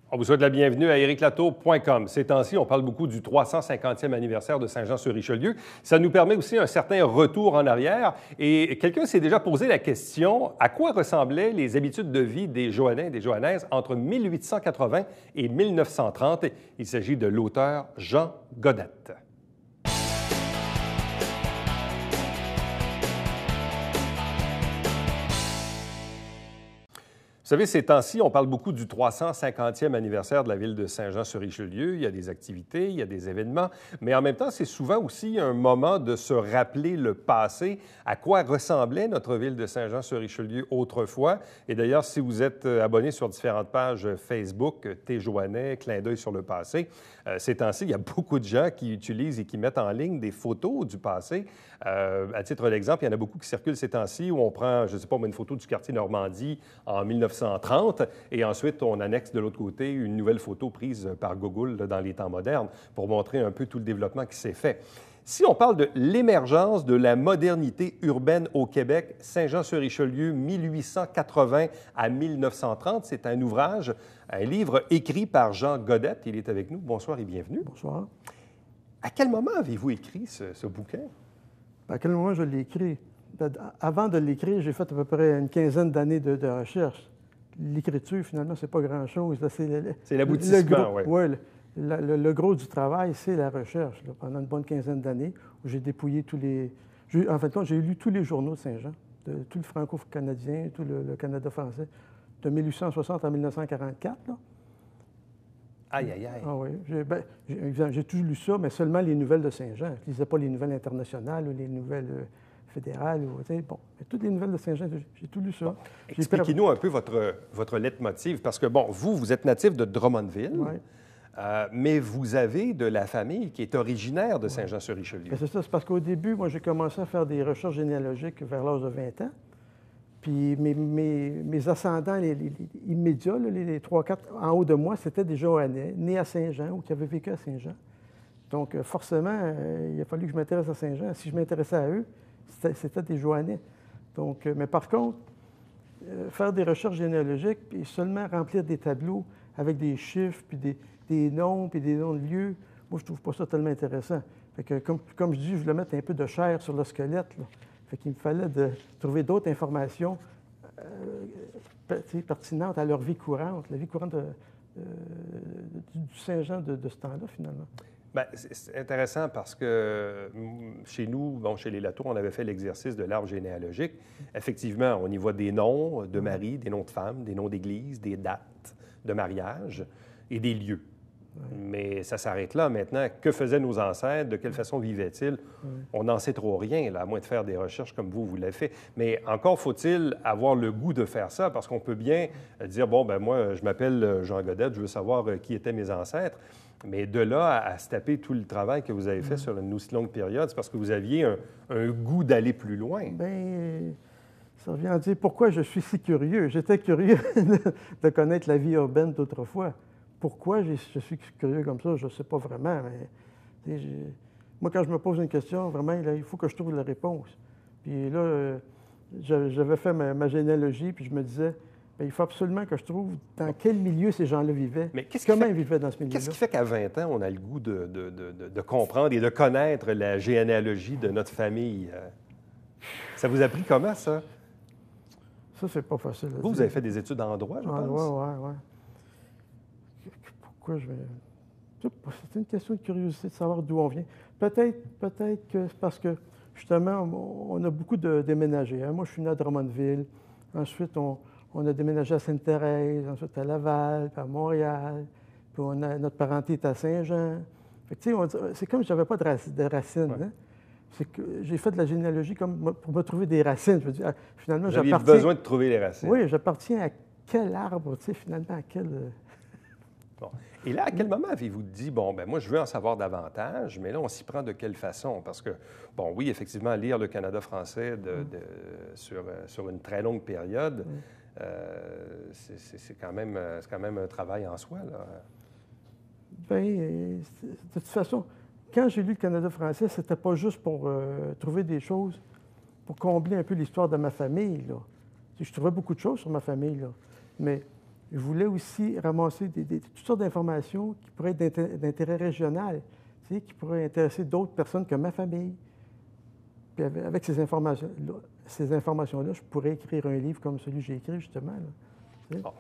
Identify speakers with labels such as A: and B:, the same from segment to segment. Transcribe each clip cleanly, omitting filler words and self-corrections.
A: On vous souhaite la bienvenue à ériclatour.com. Ces temps-ci, on parle beaucoup du 350e anniversaire de Saint-Jean-sur-Richelieu. Ça nous permet aussi un certain retour en arrière. Et quelqu'un s'est déjà posé la question, à quoi ressemblaient les habitudes de vie des Joannais et des Joannaises entre 1880 et 1930? Il s'agit de l'auteur Jean Godette. Vous savez, ces temps-ci, on parle beaucoup du 350e anniversaire de la ville de Saint-Jean-sur-Richelieu. Il y a des activités, il y a des événements, mais en même temps, c'est souvent aussi un moment de se rappeler le passé, à quoi ressemblait notre ville de Saint-Jean-sur-Richelieu autrefois. Et d'ailleurs, si vous êtes abonné sur différentes pages Facebook, Téjoannais, Clin d'œil sur le passé, ces temps-ci, il y a beaucoup de gens qui utilisent et qui mettent en ligne des photos du passé. À titre d'exemple, il y en a beaucoup qui circulent ces temps-ci où on prend, je ne sais pas, une photo du quartier Normandie en 1930 et ensuite on annexe de l'autre côté une nouvelle photo prise par Google dans les temps modernes pour montrer un peu tout le développement qui s'est fait. Si on parle de l'émergence de la modernité urbaine au Québec, Saint-Jean-sur-Richelieu, 1880 à 1930, c'est un ouvrage, un livre écrit par Jean Godette. Il est avec nous. Bonsoir et bienvenue.
B: Bonsoir.
A: À quel moment avez-vous écrit ce bouquin?
B: À quel moment je l'ai écrit? Avant de l'écrire, j'ai fait à peu près une quinzaine d'années de recherche. L'écriture, finalement, c'est pas grand-chose.
A: C'est l'aboutissement, oui.
B: Oui, le gros du travail, c'est la recherche. Là, pendant une bonne quinzaine d'années, où j'ai dépouillé tous les... En fin de compte, j'ai lu tous les journaux de Saint-Jean, tout le franco-canadien, tout le Canada français, de 1860 à 1944. Là.
A: Aïe, aïe, aïe.
B: Ah oui. J'ai tout lu ça, mais seulement les nouvelles de Saint-Jean. Je ne lisais pas les nouvelles internationales ou les nouvelles fédérales. Bon, mais toutes les nouvelles de Saint-Jean, j'ai tout lu ça. Bon.
A: Expliquez-nous un peu votre leitmotiv, parce que, bon, vous êtes natif de Drummondville, mais vous avez de la famille qui est originaire de Saint-Jean-sur-Richelieu.
B: C'est ça, c'est parce qu'au début, moi, j'ai commencé à faire des recherches généalogiques vers l'âge de 20 ans. Puis mes ascendants immédiats, les 3-4 en haut de moi, c'était des Joannais, nés à Saint-Jean ou qui avaient vécu à Saint-Jean. Donc, forcément, il a fallu que je m'intéresse à Saint-Jean. Si je m'intéressais à eux, c'était des Joannais. Donc, mais par contre, faire des recherches généalogiques, puis seulement remplir des tableaux avec des chiffres, puis des noms, puis des noms de lieux, moi, je trouve pas ça tellement intéressant. Fait que, comme je dis, je voulais mettre un peu de chair sur le squelette, là. Fait qu'il me fallait trouver d'autres informations pertinentes à leur vie courante, la vie courante du Saint-Jean de ce temps-là, finalement.
A: Bien, c'est intéressant parce que chez nous, bon, chez les Latour, on avait fait l'exercice de l'arbre généalogique. Effectivement, on y voit des noms de mari, des noms de femmes, des noms d'église, des dates de mariage et des lieux. Mais ça s'arrête là. Maintenant, que faisaient nos ancêtres? De quelle façon vivaient-ils? On n'en sait trop rien, là, à moins de faire des recherches comme vous l'avez fait. Mais encore faut-il avoir le goût de faire ça, parce qu'on peut bien dire, bon, ben moi, je m'appelle Jean Godette, je veux savoir qui étaient mes ancêtres. Mais de là à se taper tout le travail que vous avez fait sur une aussi longue période, c'est parce que vous aviez un goût d'aller plus loin.
B: Bien, ça revient à dire pourquoi je suis si curieux. J'étais curieux de connaître la vie urbaine d'autrefois. Pourquoi je suis curieux comme ça, je ne sais pas vraiment, mais moi, quand je me pose une question, vraiment, là, il faut que je trouve la réponse. Puis là, j'avais fait ma généalogie, puis je me disais, bien, il faut absolument que je trouve dans quel milieu ces gens-là vivaient,
A: mais
B: comment ils vivaient dans ce milieu-là.
A: Qu'est-ce qui fait qu'à 20 ans, on a le goût de comprendre et de connaître la généalogie de notre famille? Ça vous a pris comment, ça?
B: Ça, c'est pas facile à dire.
A: Vous avez fait des études en droit, je pense?
B: Oui. Pourquoi je vais... C'est une question de curiosité de savoir d'où on vient. Peut-être que c'est parce que, justement, on a beaucoup de déménagés. Hein? Moi, je suis né à Drummondville. Ensuite, on a déménagé à Sainte-Thérèse, ensuite à Laval, puis à Montréal. Puis notre parenté est à Saint-Jean. C'est comme si je n'avais pas de racines. Ouais. Hein? C'est que j'ai fait de la généalogie comme pour me trouver des racines. Je veux dire, finalement,
A: vous aviez besoin de trouver les racines.
B: Oui, j'appartiens à quel arbre, finalement, à quel...
A: Bon. Et là, à quel moment avez-vous dit, bon, ben moi, je veux en savoir davantage, mais là, on s'y prend de quelle façon? Parce que, bon, oui, effectivement, lire le Canada français sur une très longue période, c'est quand même un travail en soi, là.
B: Bien, de toute façon, quand j'ai lu le Canada français, c'était pas juste pour trouver des choses, pour combler un peu l'histoire de ma famille, là. Je trouvais beaucoup de choses sur ma famille, là. Mais Je voulais aussi ramasser toutes sortes d'informations qui pourraient être d'intérêt régional, tu sais, qui pourraient intéresser d'autres personnes que ma famille. Puis avec ces informations-là, je pourrais écrire un livre comme celui que j'ai écrit, justement. Là, tu sais.
A: Bon.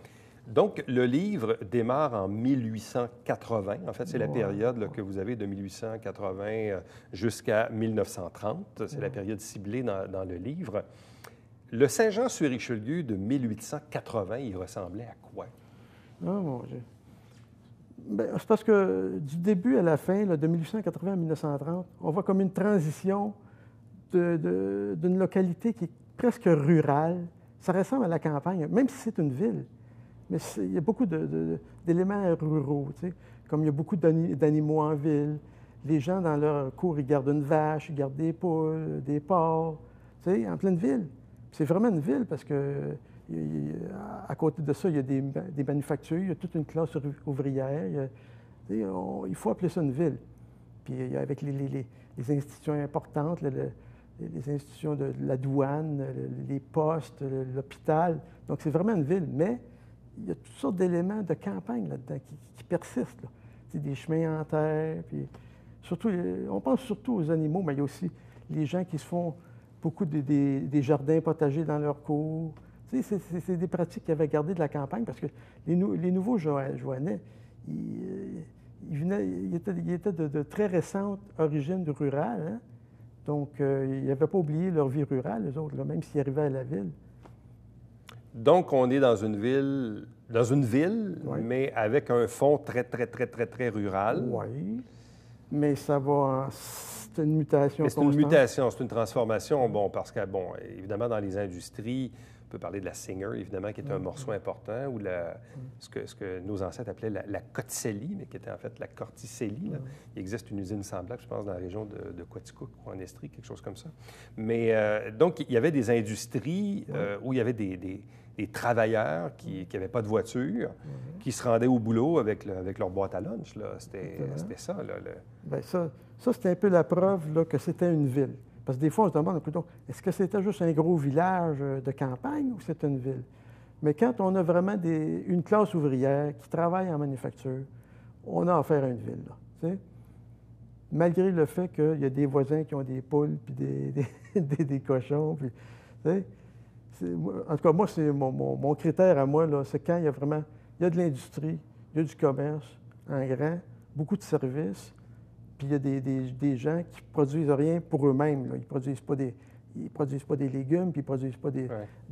A: Donc, le livre démarre en 1880. En fait, c'est la période là, que vous avez de 1880 jusqu'à 1930. C'est la période ciblée dans le livre. Le Saint-Jean-sur-Richelieu de 1880, il ressemblait à quoi?
B: Oh mon Dieu. Bien, c'est parce que du début à la fin, là, de 1880 à 1930, on voit comme une transition d'une localité qui est presque rurale. Ça ressemble à la campagne, même si c'est une ville. Mais il y a beaucoup d'éléments ruraux, tu sais, comme il y a beaucoup d'animaux en ville. Les gens, dans leur cour, ils gardent une vache, ils gardent des poules, des porcs, tu sais, en pleine ville. C'est vraiment une ville parce que à côté de ça, il y a des manufactures, il y a toute une classe ouvrière. Il faut appeler ça une ville. Puis avec les institutions importantes, les institutions de la douane, les postes, l'hôpital. Donc, c'est vraiment une ville, mais il y a toutes sortes d'éléments de campagne là-dedans qui persistent. Là. C'est des chemins en terre, puis surtout, on pense surtout aux animaux, mais il y a aussi les gens qui se font beaucoup des jardins potagers dans leur cours. Tu sais, c'est des pratiques qu'ils avaient gardées de la campagne parce que les nouveaux Joannais, ils étaient de très récentes origines rurales. Hein? Donc, ils n'avaient pas oublié leur vie rurale, eux autres, là, même s'ils arrivaient à la ville.
A: Donc, on est dans une ville,
B: Oui.
A: mais avec un fond très, très, très, très, très rural.
B: Oui, mais ça va... C'est une mutation
A: Mais c'est une
B: constante.
A: mutation, c'est une transformation, bon, parce que, bon, évidemment, dans les industries, on peut parler de la Singer, évidemment, qui est un morceau important, ou ce que nos ancêtres appelaient la Coticelli, mais qui était en fait la Corticelli. Là. Il existe une usine semblable, je pense, dans la région de Quaticook ou en Estrie, quelque chose comme ça. Mais donc, il y avait des industries où il y avait des travailleurs qui n'avaient pas de voiture, qui se rendaient au boulot avec leur boîte à lunch. C'était ça. Là,
B: Bien, ça c'était un peu la preuve là, que c'était une ville. Parce que des fois, on se demande, est-ce que c'était juste un gros village de campagne ou c'était une ville? Mais quand on a vraiment une classe ouvrière qui travaille en manufacture, on a affaire à une ville. Là, tu sais? Malgré le fait qu'il y a des voisins qui ont des poules puis des cochons. Puis, tu sais? En tout cas, moi, c'est mon critère à moi, c'est quand il y a de l'industrie, il y a du commerce en grand, beaucoup de services, puis il y a des gens qui ne produisent rien pour eux-mêmes. Là. Ils ne produisent pas des légumes, puis ils ne produisent pas de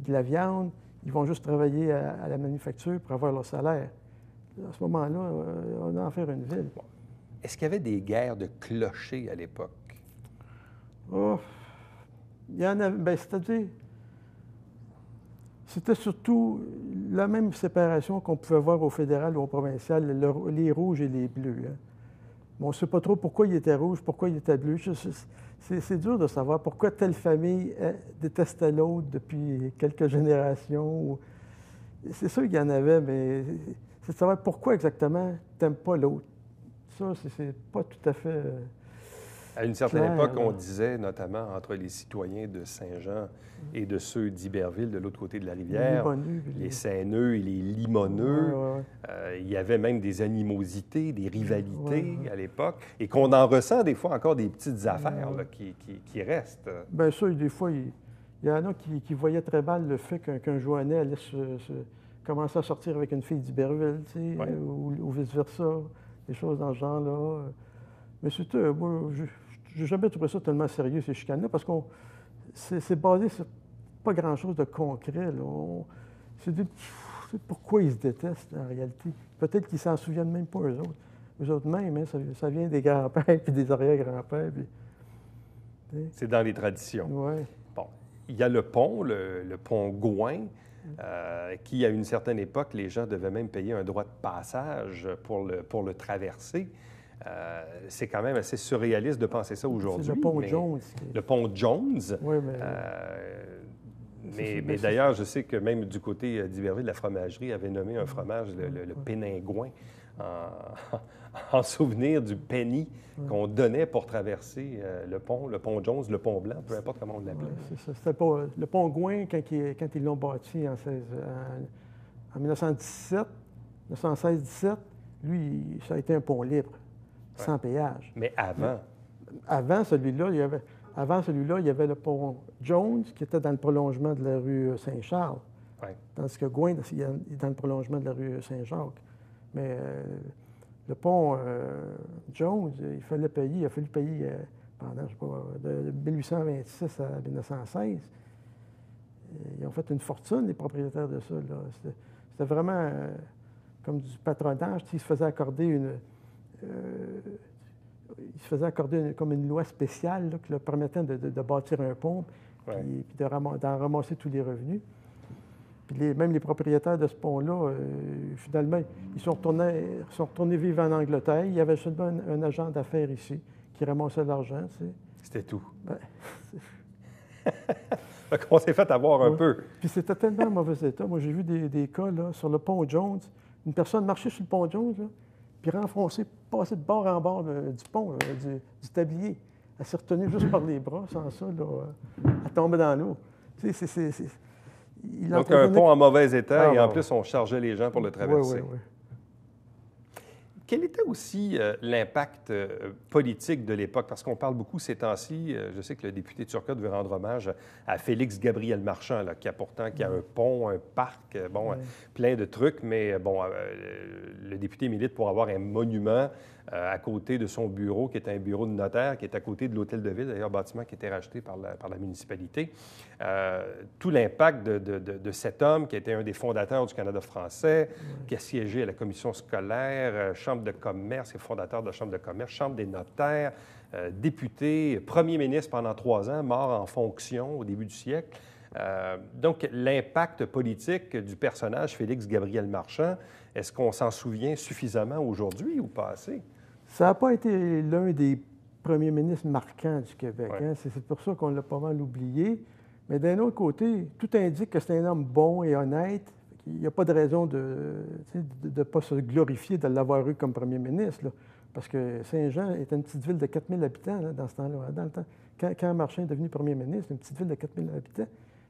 B: la viande. Ils vont juste travailler à la manufacture pour avoir leur salaire. À ce moment-là, on a affaire à une ville.
A: Est-ce qu'il y avait des guerres de clochers à l'époque?
B: Oh, il y en a... Bien, c'est-à-dire... C'était surtout la même séparation qu'on pouvait voir au fédéral ou au provincial, les rouges et les bleus. Hein. On ne sait pas trop pourquoi ils étaient rouges, pourquoi ils étaient bleus. C'est dur de savoir pourquoi telle famille détestait l'autre depuis quelques générations. C'est sûr qu'il y en avait, mais c'est de savoir pourquoi exactement tu n'aimes pas l'autre. Ça, c'est pas tout à fait...
A: À une certaine
B: clair,
A: époque,
B: là.
A: on disait, notamment entre les citoyens de Saint-Jean et de ceux d'Iberville, de l'autre côté de la rivière, les Saineux et les Limoneux, il y avait même des animosités, des rivalités à l'époque, et qu'on en ressent des fois encore des petites affaires là, qui restent.
B: Bien sûr, des fois, il y en a qui voyaient très mal le fait qu'un Joannais allait commencer à sortir avec une fille d'Iberville, tu sais, ou vice-versa, des choses dans ce genre-là. Mais c'était, moi, j'ai jamais trouvé ça tellement sérieux, ces chicanes-là, parce que c'est basé sur pas grand-chose de concret. C'est pourquoi ils se détestent, en réalité. Peut-être qu'ils s'en souviennent même pas, eux autres. Eux autres même, hein, ça vient des grands-pères puis des arrière-grands-pères.
A: C'est dans les traditions.
B: Ouais.
A: Bon, il y a le pont, le pont Gouin, qui, à une certaine époque, les gens devaient même payer un droit de passage pour le traverser. C'est quand même assez surréaliste de penser ça aujourd'hui.
B: C'est le pont Jones.
A: Le pont Jones.
B: Oui,
A: mais d'ailleurs, je sais que même du côté d'Iberville, la fromagerie avait nommé un fromage le Péningouin en souvenir du penny qu'on donnait pour traverser le pont Jones, le pont Blanc, peu importe comment on l'appelait.
B: C'est ça. C'était pas le pont Gouin, quand ils l'ont bâti En 1917, 1916-17, lui, ça a été un pont libre, sans péage.
A: Mais avant?
B: Avant celui-là, il y avait le pont Jones, qui était dans le prolongement de la rue Saint-Charles.
A: Ouais.
B: Tandis que Gouin est dans le prolongement de la rue Saint-Jacques. Mais le pont Jones, il a fallu payer pendant, je sais pas, de 1826 à 1916. Ils ont fait une fortune, les propriétaires de ça. C'était vraiment comme du patronage. Il se faisait accorder comme une loi spéciale là, qui leur permettait de bâtir un pont puis d'en ramasser tous les revenus. Puis même les propriétaires de ce pont-là, finalement, ils sont retournés vivre en Angleterre. Il y avait seulement un agent d'affaires ici qui ramassait l'argent. Tu sais.
A: C'était tout.
B: Ben,
A: On s'est fait avoir un peu.
B: Puis c'était tellement en mauvais état. Moi, j'ai vu des cas là, sur le pont Jones. Une personne marchait sur le pont Jones, là, puis renfoncée, passée de bord en bord du pont, là, du tablier. Elle s'est retenue juste par les bras, sans ça, là, elle tombait dans l'eau. Tu sais,
A: Donc, un pont en mauvais état et en
B: ouais.
A: plus, on chargeait les gens pour le traverser.
B: Oui.
A: Quel était aussi l'impact politique de l'époque? Parce qu'on parle beaucoup ces temps-ci, je sais que le député Turcotte veut rendre hommage à Félix Gabriel Marchand, là, qui a un pont, un parc, plein de trucs, mais le député milite pour avoir un monument à côté de son bureau, qui est un bureau de notaire, qui est à côté de l'hôtel de ville, d'ailleurs, bâtiment qui a été racheté par la municipalité. Tout l'impact de cet homme qui était un des fondateurs du Canada français, qui a siégé à la commission scolaire, chambre de commerce, et fondateur de la chambre de commerce, chambre des notaires, député, premier ministre pendant 3 ans, mort en fonction au début du siècle. Donc, l'impact politique du personnage Félix Gabriel Marchand, est-ce qu'on s'en souvient suffisamment aujourd'hui ou pas assez?
B: Ça n'a pas été l'un des premiers ministres marquants du Québec.
A: Ouais.
B: Hein? C'est pour ça qu'on l'a pas mal oublié. Mais d'un autre côté, tout indique que c'est un homme bon et honnête. Il n'y a pas de raison de ne pas se glorifier de l'avoir eu comme premier ministre. Là. Parce que Saint-Jean était une petite ville de 4000 habitants là, dans ce temps-là. Dans le temps, quand Marchand est devenu premier ministre, une petite ville de 4000 habitants,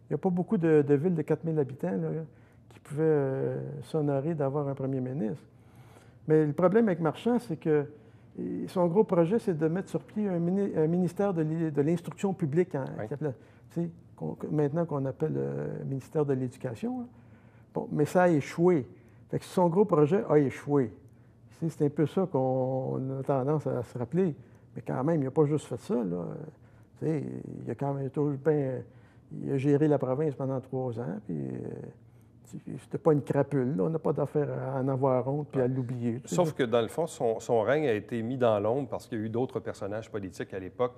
B: il n'y a pas beaucoup de villes de 4000 habitants là, qui pouvaient s'honorer d'avoir un premier ministre. Mais le problème avec Marchand, c'est que son gros projet, c'est de mettre sur pied un ministère de l'instruction publique, maintenant qu'on appelle le ministère de l'Éducation. Hein. Bon, mais ça a échoué. Fait que son gros projet a échoué. C'est un peu ça qu'on a tendance à se rappeler. Mais quand même, il n'a pas juste fait ça. Là. Il a quand même toujours il a géré la province pendant 3 ans. Puis, c'était pas une crapule. Là. On n'a pas d'affaire à en avoir honte puis à l'oublier.
A: Sauf que, dans le fond, son règne a été mis dans l'ombre parce qu'il y a eu d'autres personnages politiques à l'époque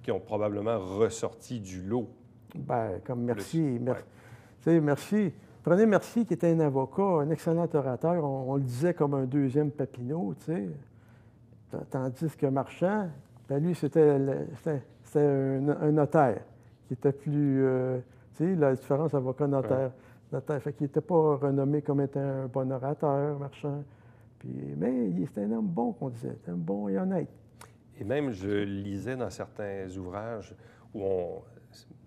A: qui ont probablement ressorti du lot.
B: Bien, comme Mercier. Mercier. Prenez Mercier, qui était un avocat, un excellent orateur. On le disait comme un deuxième Papineau, tu sais. Tandis que Marchand, ben lui, c'était un notaire qui était plus... tu sais, la différence avocat-notaire. Fait qu'il n'était pas renommé comme étant un bon orateur, Marchand. Mais c'était un homme bon, qu'on disait. Un homme bon et honnête.
A: Et même, je lisais dans certains ouvrages où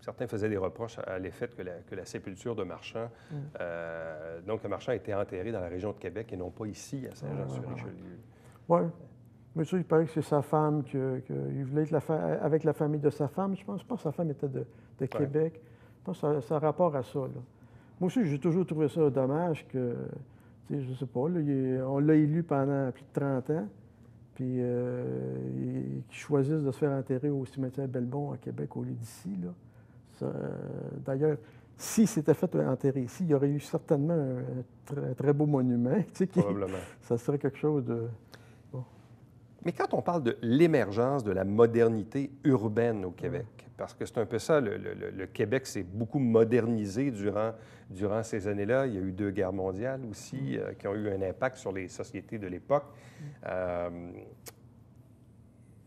A: certains faisaient des reproches à l'effet que la sépulture de Marchand, donc que Marchand a été enterré dans la région de Québec et non pas ici, à Saint-Jean-sur-Richelieu.
B: Oui. Mais ça, il paraît que c'est sa femme, qu'il voulait être avec la famille de sa femme. Je pense pas que sa femme était de Québec. Je pense que ça a rapport à ça. Là. Moi aussi, j'ai toujours trouvé ça dommage que, tu sais, je sais pas, là, on l'a élu pendant plus de 30 ans, puis qu'ils choisissent de se faire enterrer au cimetière Belmont à Québec au lieu d'ici. D'ailleurs, s'il s'était fait enterrer ici, il y aurait eu certainement un très beau monument. Tu sais,
A: Probablement.
B: Ça serait quelque chose de... Bon.
A: Mais quand on parle de l'émergence de la modernité urbaine au Québec, parce que c'est un peu ça, le Québec s'est beaucoup modernisé durant ces années-là. Il y a eu 2 guerres mondiales aussi qui ont eu un impact sur les sociétés de l'époque.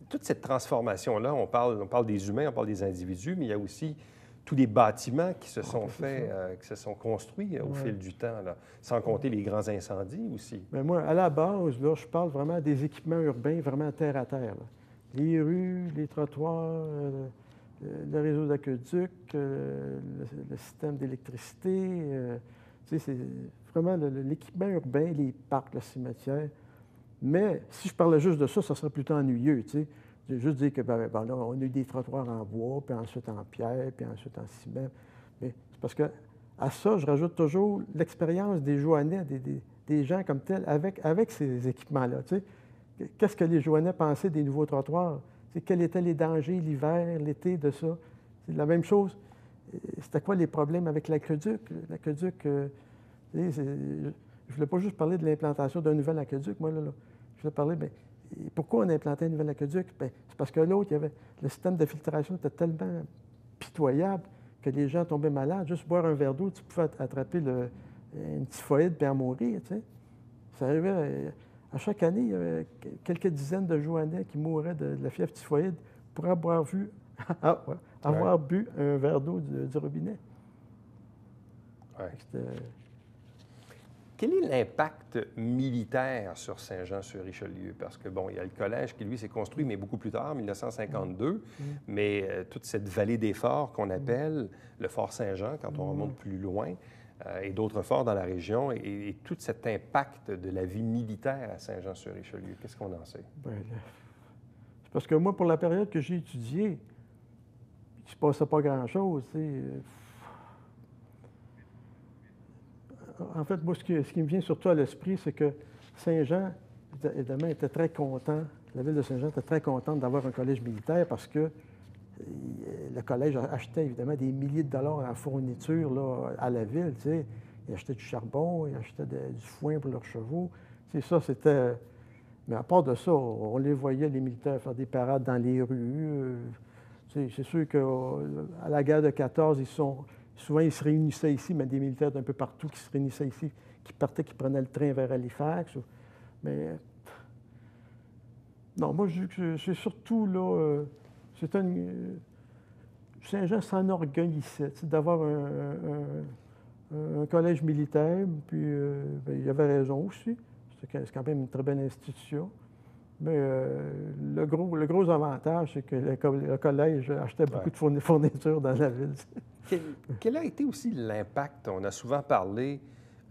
A: Toute cette transformation-là, on parle des humains, on parle des individus, mais il y a aussi tous les bâtiments qui se sont qui se sont construits au fil du temps, là, sans compter les grands incendies aussi.
B: Mais moi, à la base, là, je parle vraiment des équipements urbains, vraiment terre à terre. Là. Les rues, les trottoirs, le réseau d'aqueduc, le système d'électricité. Tu sais, c'est vraiment l'équipement urbain, les parcs, le cimetière. Mais si je parlais juste de ça, ça serait plutôt ennuyeux, tu sais. Je vais juste dire que, ben là, on a eu des trottoirs en bois, puis ensuite en pierre, puis ensuite en ciment. Mais c'est parce que à ça, je rajoute toujours l'expérience des Joannais, des gens comme tels, avec ces équipements-là, tu sais. Qu'est-ce que les Joannais pensaient des nouveaux trottoirs? Tu sais, quels étaient les dangers l'hiver, l'été de ça? C'est la même chose. C'était quoi les problèmes avec l'aqueduc? L'aqueduc, tu sais, je ne voulais pas juste parler de l'implantation d'un nouvel aqueduc, moi, là. Je voulais parler, bien, pourquoi on a implanté un nouvel aqueduc? Bien, c'est parce que l'autre, le système de filtration était tellement pitoyable que les gens tombaient malades. Juste boire un verre d'eau, tu pouvais attraper une typhoïde et en mourir, tu sais. Ça arrivait, à chaque année, il y avait quelques dizaines de Joannais qui mouraient de la fièvre typhoïde pour avoir bu un verre d'eau du robinet.
A: Ouais. Quel est l'impact militaire sur Saint-Jean-sur-Richelieu? Parce que, bon, il y a le collège qui, lui, s'est construit, mais beaucoup plus tard, 1952. Mais toute cette vallée des forts qu'on appelle le Fort Saint-Jean, quand on remonte plus loin, et d'autres forts dans la région, et tout cet impact de la vie militaire à Saint-Jean-sur-Richelieu, qu'est-ce qu'on en sait?
B: Bien, c'est parce que moi, pour la période que j'ai étudiée, il ne se passait pas grand-chose, tu sais. En fait, moi, ce qui me vient surtout à l'esprit, c'est que Saint-Jean, évidemment, était très content, la ville de Saint-Jean était très contente d'avoir un collège militaire parce que le collège achetait évidemment des milliers de dollars en fourniture là, à la ville, tu sais. Ils achetaient du charbon, ils achetaient du foin pour leurs chevaux. Tu sais, ça, c'était... Mais à part de ça, on les voyait, les militaires, faire des parades dans les rues. Tu sais, c'est sûr qu'à la guerre de 14, souvent, ils se réunissaient ici, mais des militaires d'un peu partout qui se réunissaient ici, qui partaient, qui prenaient le train vers Halifax. Mais non, moi, je dis que c'est surtout là, Saint-Jean s'enorgueillissait d'avoir un collège militaire, puis bien, il avait raison aussi. C'est quand même une très belle institution. Mais le gros avantage, c'est que le collège achetait beaucoup de fournitures dans la ville.
A: Quel a été aussi l'impact? On a souvent parlé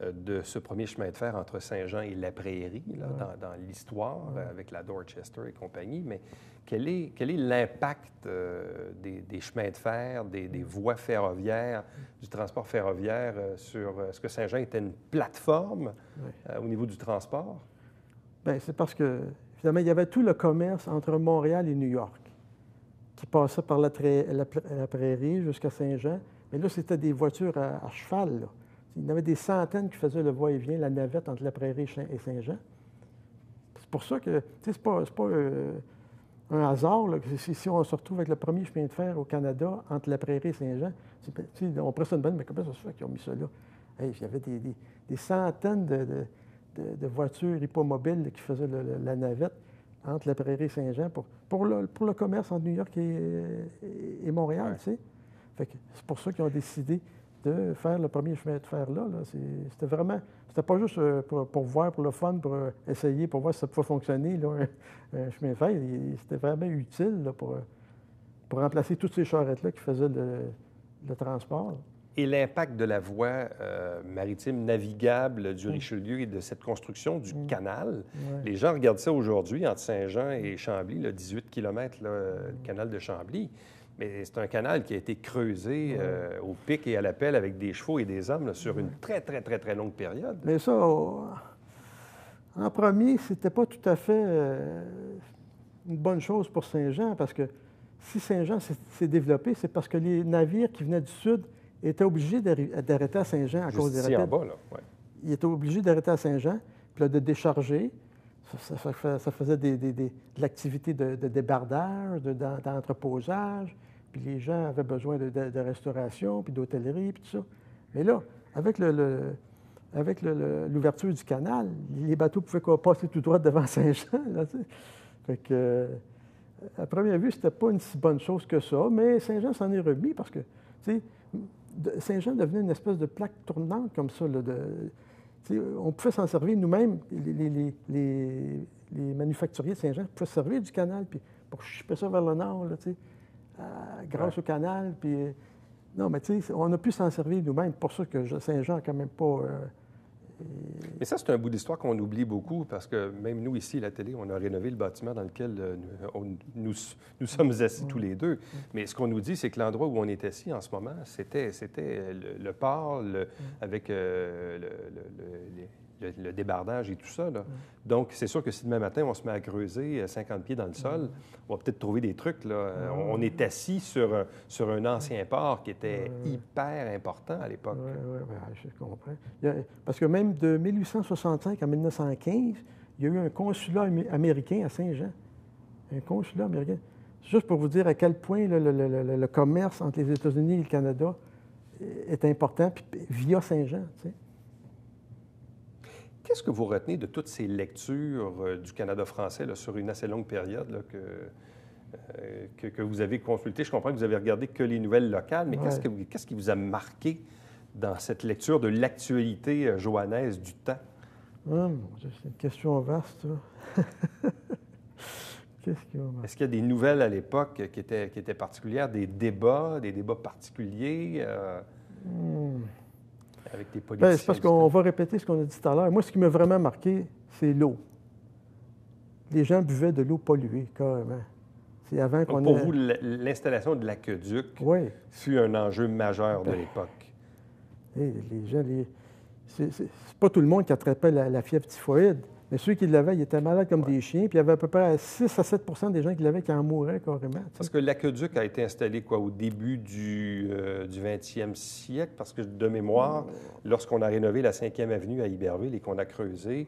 A: de ce premier chemin de fer entre Saint-Jean et La Prairie, là, dans l'histoire, avec la Dorchester et compagnie, mais quel est l'impact des chemins de fer, des voies ferroviaires, du transport ferroviaire sur... Est-ce que Saint-Jean était une plateforme au niveau du transport?
B: Bien, c'est parce que, finalement, il y avait tout le commerce entre Montréal et New York qui passait par la Prairie jusqu'à Saint-Jean. Mais là, c'était des voitures à cheval, là. Il y en avait des centaines qui faisaient le va-et-vient, la navette entre la Prairie et Saint-Jean. C'est pour ça que, tu sais, c'est pas un hasard là, que si on se retrouve avec le premier chemin de fer au Canada entre la Prairie et Saint-Jean. On prend ça de bonne, mais comment ça se fait qu'ils ont mis ça là? Hey, il y avait des centaines de voitures hippomobiles qui faisaient la navette entre la Prairie et Saint-Jean pour le commerce entre New York et Montréal, tu sais. Fait que c'est pour ça qu'ils ont décidé de faire le premier chemin de fer-là. C'était vraiment... C'était pas juste pour voir, pour le fun, pour essayer, pour voir si ça pouvait fonctionner, là, un chemin de fer. C'était vraiment utile là, pour remplacer toutes ces charrettes-là qui faisaient le transport.
A: Et l'impact de la voie maritime navigable du Richelieu et de cette construction du canal. Les gens regardent ça aujourd'hui entre Saint-Jean et Chambly, là, 18 km, le canal de Chambly. Mais c'est un canal qui a été creusé au pic et à la pelle avec des chevaux et des hommes là, sur une très, très, très, très longue période.
B: Mais ça, en premier, c'était pas tout à fait une bonne chose pour Saint-Jean, parce que si Saint-Jean s'est développé, c'est parce que les navires qui venaient du sud étaient obligés d'arrêter à Saint-Jean à cause des rapides.
A: En bas, là, ouais.
B: Ils étaient obligés d'arrêter à Saint-Jean, puis là, de décharger. Ça faisait de l'activité de débardage, d'entreposage, puis les gens avaient besoin de restauration, puis d'hôtellerie, puis tout ça. Mais là, avec l'ouverture du canal, les bateaux pouvaient passer tout droit devant Saint-Jean. Là, tu sais. Fait que, à première vue, c'était pas une si bonne chose que ça, mais Saint-Jean s'en est remis parce que, tu sais, Saint-Jean devenait une espèce de plaque tournante comme ça. Là, on pouvait s'en servir nous-mêmes, les manufacturiers de Saint-Jean pouvaient se servir du canal puis pour chipper ça vers le nord, là, grâce au canal. Puis Non, mais tu sais, on a pu s'en servir nous-mêmes. Pour ça que Saint-Jean n'a quand même pas...
A: Mais ça, c'est un bout d'histoire qu'on oublie beaucoup parce que même nous, ici, à la télé, on a rénové le bâtiment dans lequel nous sommes assis tous les deux. Mais ce qu'on nous dit, c'est que l'endroit où on est assis en ce moment, c'était le port avec le débardage et tout ça. Là. Donc, c'est sûr que si demain matin, on se met à creuser 50 pieds dans le sol, on va peut-être trouver des trucs. Là. On est assis sur un ancien port qui était hyper important à l'époque.
B: Oui, je comprends. Parce que même de 1865 à 1915, il y a eu un consulat américain à Saint-Jean. Un consulat américain. Juste pour vous dire à quel point le commerce entre les États-Unis et le Canada est important, puis via Saint-Jean, tu sais.
A: Qu'est-ce que vous retenez de toutes ces lectures du Canada français là, sur une assez longue période là, que vous avez consultées? Je comprends que vous avez regardé que les nouvelles locales, mais qu'est-ce qui vous a marqué dans cette lecture de l'actualité johannaise du temps?
B: C'est une question vaste, ça.
A: Est-ce qu'il y a des nouvelles à l'époque qui étaient particulières, des débats particuliers? Avec des politiciens.
B: C'est parce qu'on va répéter ce qu'on a dit tout à l'heure. Moi, ce qui m'a vraiment marqué, c'est l'eau. Les gens buvaient de l'eau polluée, carrément. C'est avant qu'on
A: pour vous, l'installation de l'aqueduc fut un enjeu majeur de l'époque.
B: Les gens, c'est pas tout le monde qui attrapait la fièvre typhoïde, mais ceux qui l'avaient, ils étaient malades comme des chiens, puis il y avait à peu près 6 à 7 des gens qui l'avaient qui en mouraient carrément.
A: Parce que l'aqueduc a été installé au début du 20e siècle, parce que de mémoire, lorsqu'on a rénové la 5e avenue à Iberville et qu'on a creusé,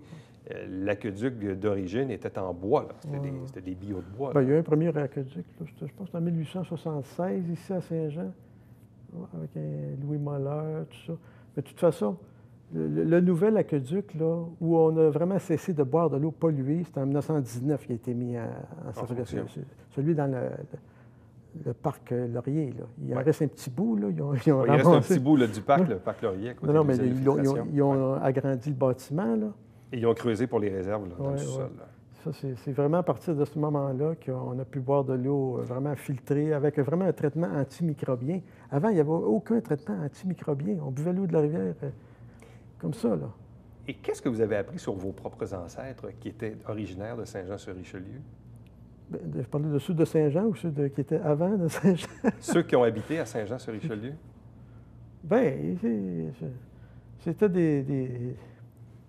A: l'aqueduc d'origine était en bois. C'était des billots de bois.
B: Bien, il y a eu un premier aqueduc, là, je pense que c'est en 1876, ici à Saint-Jean, avec Louis Moller, tout ça. Mais de toute façon, le nouvel aqueduc, là, où on a vraiment cessé de boire de l'eau polluée, c'est en 1919 qui a été mis en circulation. Celui dans le parc Laurier. Là. Il en reste un petit bout. Là.
A: Il reste un petit bout là, du parc, le parc Laurier.
B: Non, mais ils ont agrandi le bâtiment. Là.
A: Et ils ont creusé pour les réserves là, dans le sous-sol.
B: Ça, c'est vraiment à partir de ce moment-là qu'on a pu boire de l'eau vraiment filtrée, avec vraiment un traitement antimicrobien. Avant, il n'y avait aucun traitement antimicrobien. On buvait l'eau de la rivière comme ça, là.
A: Et qu'est-ce que vous avez appris sur vos propres ancêtres qui étaient originaires de Saint-Jean-sur-Richelieu?
B: Je parlais de ceux de Saint-Jean ou ceux qui étaient avant de Saint-Jean?
A: Ceux qui ont habité à Saint-Jean-sur-Richelieu?
B: Bien, c'était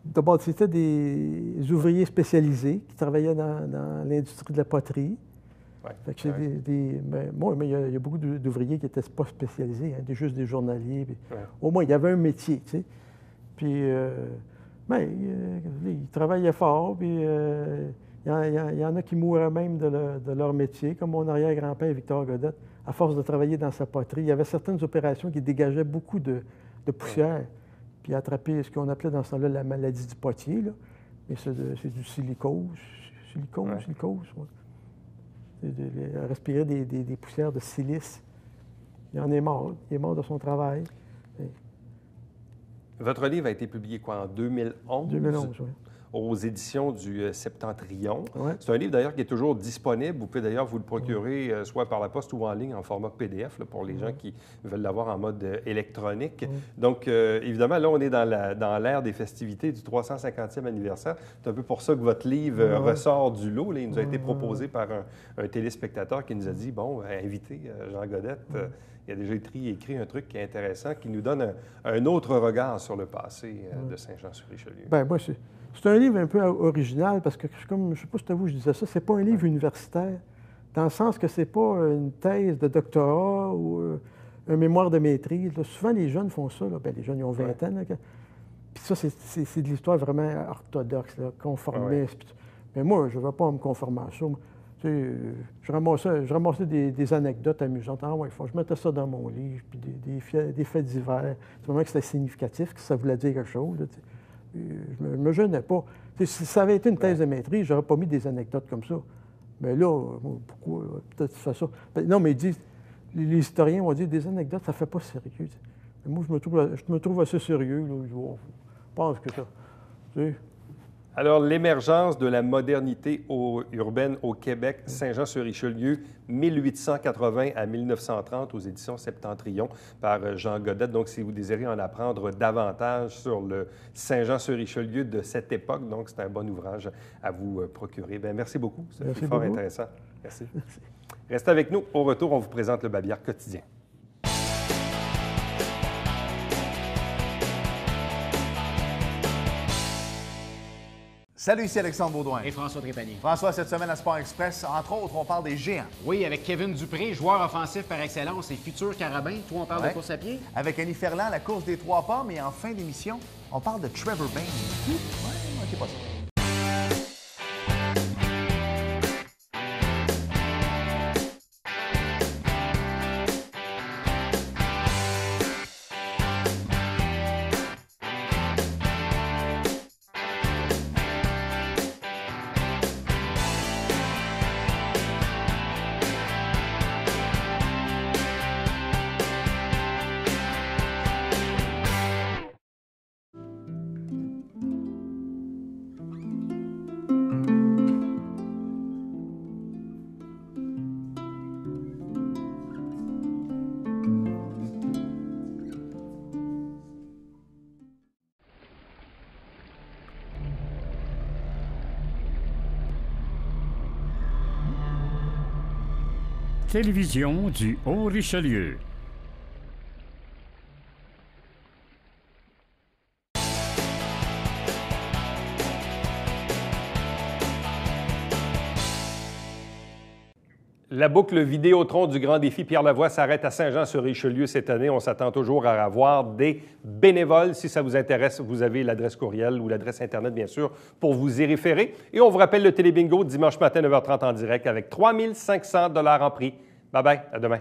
B: d'abord, c'était des ouvriers spécialisés qui travaillaient dans l'industrie de la poterie. Fait que mais il y a beaucoup d'ouvriers qui n'étaient pas spécialisés, hein, juste des journaliers. Puis, au moins, il y avait un métier, tu sais. Puis, ils travaillaient fort, puis il y en a qui mouraient même de leur métier, comme mon arrière-grand-père Victor Godette, à force de travailler dans sa poterie. Il y avait certaines opérations qui dégageaient beaucoup de poussière, puis attraper ce qu'on appelait dans ce temps-là la maladie du potier, là. Mais c'est du silicose. Silicose, oui. C'est de respirer des poussières de silice. Il en est mort. Il est mort de son travail.
A: Votre livre a été publié en 2011?
B: 2011, oui.
A: Aux éditions du Septentrion.
B: Ouais.
A: C'est un livre d'ailleurs qui est toujours disponible. Vous pouvez d'ailleurs vous le procurer soit par la poste ou en ligne en format PDF là, pour les gens qui veulent l'avoir en mode électronique. Donc, évidemment, là, on est dans l'ère des festivités du 350e anniversaire. C'est un peu pour ça que votre livre ressort du lot. Là. Il nous a été proposé par un téléspectateur qui nous a dit, bon, invitez Jean Godette. Il a déjà écrit un truc qui est intéressant, qui nous donne un autre regard sur le passé de Saint-Jean-sur-Richelieu.
B: Bien, moi, c'est un livre un peu original parce que, comme je ne sais pas si c'était vous, je disais ça, c'est pas un livre universitaire, dans le sens que c'est pas une thèse de doctorat ou un mémoire de maîtrise. Là, souvent, les jeunes font ça. Là. Bien, les jeunes, ils ont 20 ans. Là. Puis ça, c'est de l'histoire vraiment orthodoxe, là, conformiste. Mais moi, je ne vais pas me conformer à ça. Je ramassais des anecdotes amusantes. Ah ouais, je mettais ça dans mon livre, puis des faits divers. C'est vraiment que c'était significatif, que ça voulait dire quelque chose. Là, je ne me gênais pas. Si ça avait été une thèse de maîtrise, je n'aurais pas mis des anecdotes comme ça. Mais là, pourquoi? Peut-être faire ça. Non, mais ils disent, les historiens vont dire des anecdotes, ça ne fait pas sérieux. Moi, je me trouve assez sérieux. Là. Je pense que ça.
A: Alors, l'émergence de la modernité urbaine au Québec, Saint-Jean-sur-Richelieu, 1880 à 1930, aux éditions Septentrion, par Jean Godette. Donc, si vous désirez en apprendre davantage sur le Saint-Jean-sur-Richelieu de cette époque, donc c'est un bon ouvrage à vous procurer. Bien, merci beaucoup. C'est fort intéressant. Merci. Restez avec nous. Au retour, on vous présente le Babillard quotidien.
C: Salut, ici Alexandre Baudouin.
D: Et François Trépanier.
C: François, cette semaine à Sport Express, entre autres, on parle des géants.
D: Oui, avec Kevin Dupré, joueur offensif par excellence et futur carabin. Toi, on parle de course à pied.
C: Avec Annie Ferland, la course des 3 pas, mais en fin d'émission, on parle de Trevor Bayne. Ouais, manquez pas ça.
E: Télévision du Haut-Richelieu.
A: La boucle Vidéotron du Grand Défi Pierre Lavoie s'arrête à Saint-Jean-sur-Richelieu cette année. On s'attend toujours à avoir des bénévoles. Si ça vous intéresse, vous avez l'adresse courriel ou l'adresse Internet, bien sûr, pour vous y référer. Et on vous rappelle le Télébingo dimanche matin, 9h30 en direct avec 3 500 $ en prix. Bye-bye, à demain.